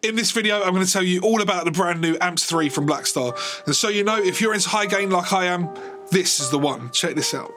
In this video, I'm going to tell you all about the brand new AMPED 3 from Blackstar. And so you know, if you're into high gain like I am, this is the one. Check this out.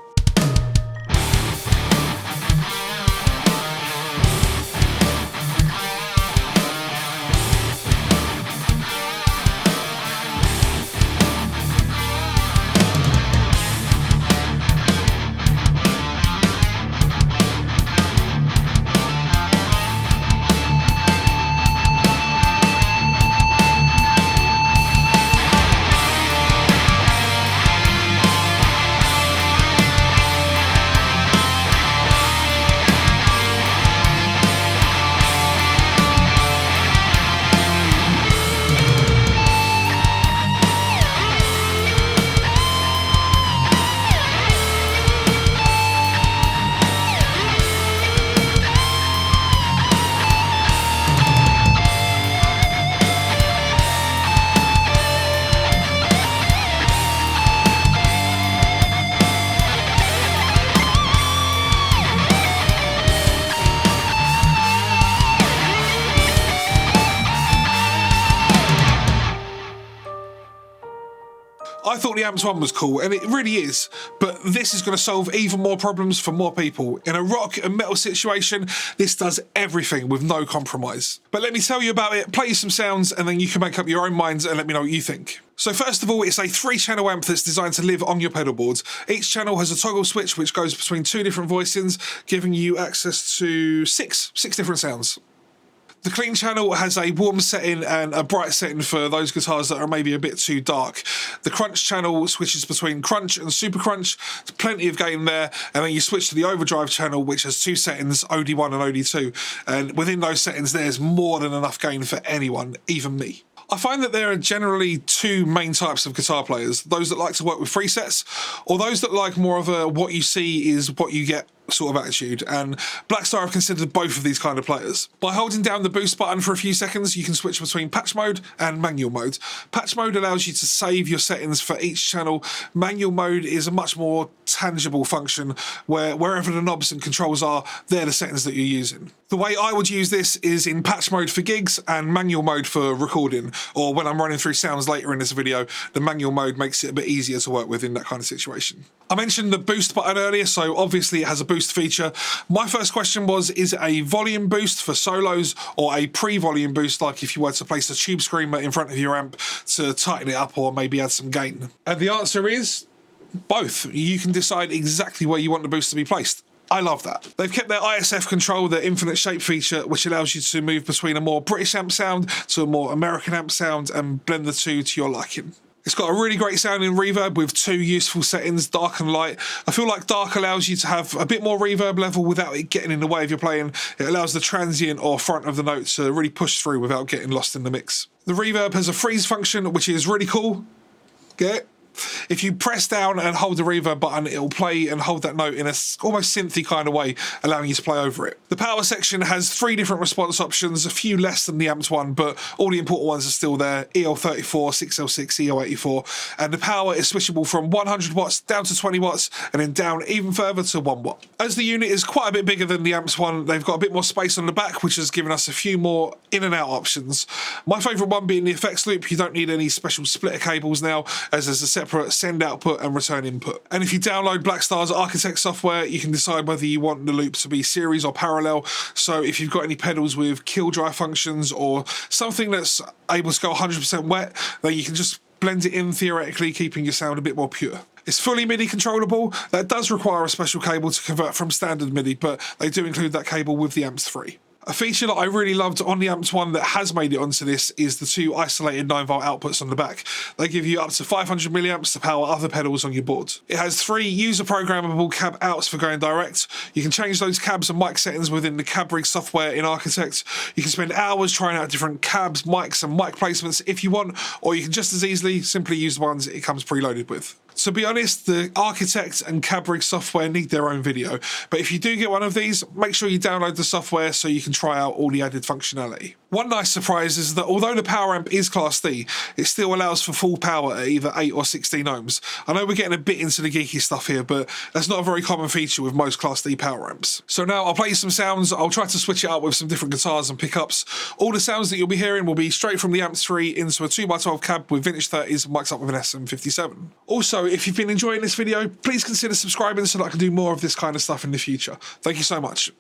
I thought the AMPED 1 was cool, and it really is, but this is going to solve even more problems for more people. In a rock and metal situation, this does everything with no compromise. But let me tell you about it, play you some sounds, and then you can make up your own minds and let me know what you think. So first of all, it's a 3-channel amp that's designed to live on your pedal boards. Each channel has a toggle switch which goes between 2 different voicings, giving you access to six different sounds. The clean channel has a warm setting and a bright setting for those guitars that are maybe a bit too dark. The crunch channel switches between crunch and super crunch, there's plenty of gain there, and then you switch to the overdrive channel, which has 2 settings, OD1 and OD2, and within those settings there's more than enough gain for anyone, even me. I find that there are generally 2 main types of guitar players, those that like to work with presets, or those that like more of a what you see is what you get sort of attitude, and Blackstar have considered both of these kind of players. By holding down the boost button for a few seconds, you can switch between patch mode and manual mode. Patch mode allows you to save your settings for each channel. Manual mode is a much more tangible function where wherever the knobs and controls are, they're the settings that you're using. The way I would use this is in patch mode for gigs and manual mode for recording, or when I'm running through sounds later in this video, the manual mode makes it a bit easier to work with in that kind of situation. I mentioned the boost button earlier, so obviously it has a boost feature. My first question was, is it a volume boost for solos or a pre-volume boost, like if you were to place a tube screamer in front of your amp to tighten it up or maybe add some gain? And the answer is both. You can decide exactly where you want the boost to be placed. I love that. They've kept their ISF control, their infinite shape feature, which allows you to move between a more British amp sound to a more American amp sound and blend the two to your liking. It's got a really great sounding reverb with 2 useful settings, dark and light. I feel like dark allows you to have a bit more reverb level without it getting in the way of your playing. It allows the transient or front of the note to really push through without getting lost in the mix. The reverb has a freeze function, which is really cool. Get it? If you press down and hold the reverb button, it'll play and hold that note in a almost synthy kind of way, allowing you to play over it. The power section has 3 different response options, a few less than the AMPED 1, but all the important ones are still there: EL34, 6L6, EL84, and the power is switchable from 100 watts down to 20 watts, and then down even further to 1 watt. As the unit is quite a bit bigger than the AMPED 1, they've got a bit more space on the back, which has given us a few more in and out options. My favourite one being the effects loop. You don't need any special splitter cables now, as there's a separate send output and return input. And if you download Blackstar's Architect software, you can decide whether you want the loop to be series or parallel. So if you've got any pedals with kill dry functions or something that's able to go 100% wet, then you can just blend it in theoretically, keeping your sound a bit more pure. It's fully MIDI controllable. That does require a special cable to convert from standard MIDI, but they do include that cable with the AMPED 3. A feature that I really loved on the AMPED 1 that has made it onto this is the 2 isolated 9-volt outputs on the back. They give you up to 500 milliamps to power other pedals on your board. It has 3 user-programmable cab outs for going direct. You can change those cabs and mic settings within the cab rig software in Architect. You can spend hours trying out different cabs, mics and mic placements if you want, or you can just as easily simply use the ones it comes preloaded with. To be honest, the Architect and Cabrig software need their own video, but if you do get one of these, make sure you download the software so you can try out all the added functionality. One nice surprise is that although the power amp is Class D, it still allows for full power at either 8 or 16 ohms. I know we're getting a bit into the geeky stuff here, but that's not a very common feature with most Class D power amps. So now I'll play you some sounds. I'll try to switch it up with some different guitars and pickups. All the sounds that you'll be hearing will be straight from the Amps 3 into a 2x12 cab with vintage 30s mic'd up with an SM57. Also, if you've been enjoying this video, please consider subscribing so that I can do more of this kind of stuff in the future. Thank you so much.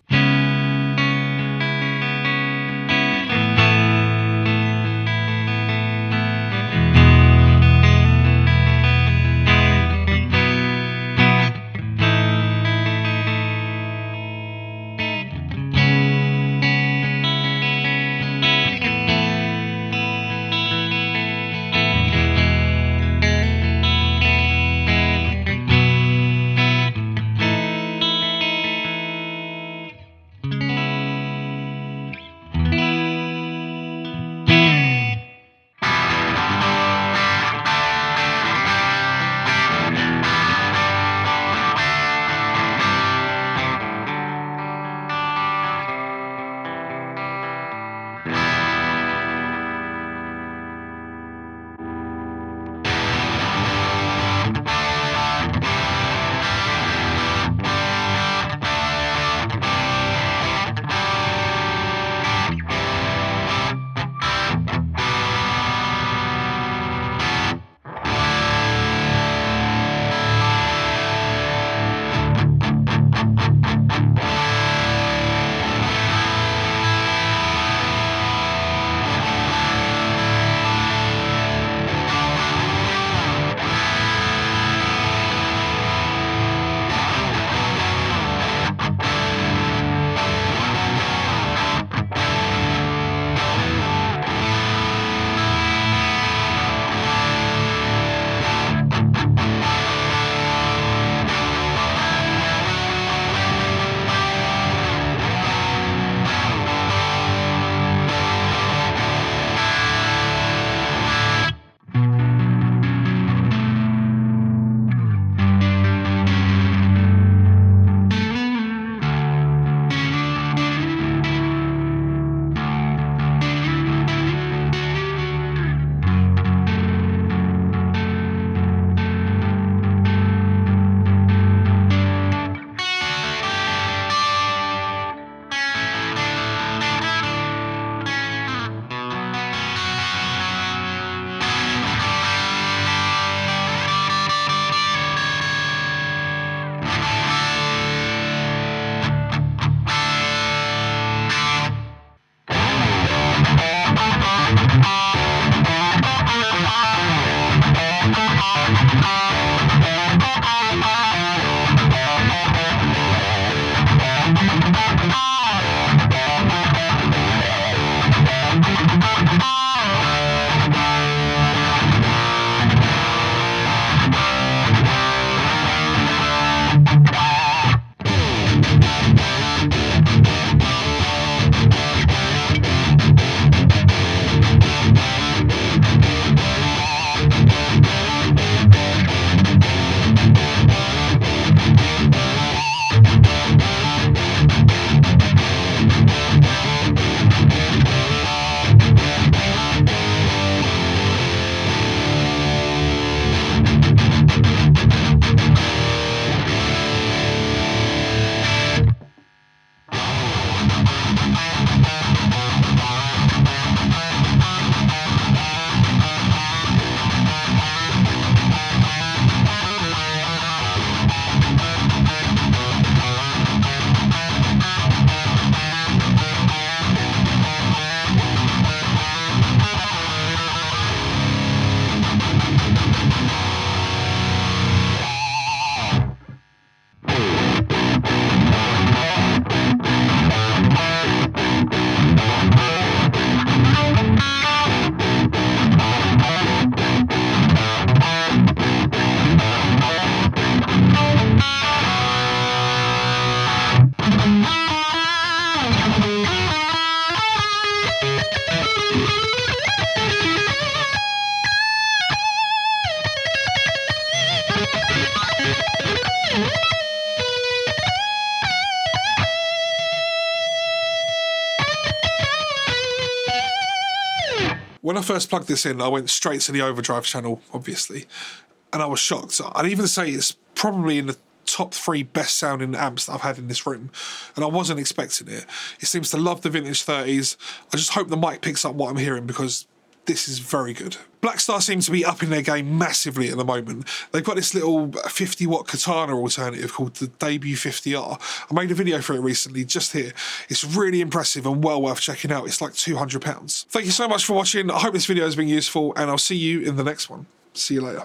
When I first plugged this in, I went straight to the overdrive channel, obviously, and I was shocked. I'd even say it's probably in the top 3 best sounding amps that I've had in this room, and I wasn't expecting it. It seems to love the vintage 30s. I just hope the mic picks up what I'm hearing, because this is very good. Blackstar seems to be upping their game massively at the moment. They've got this little 50-watt Katana alternative called the Debut 50R. I made a video for it recently, just here. It's really impressive and well worth checking out. It's like £200. Thank you so much for watching. I hope this video has been useful, and I'll see you in the next one. See you later.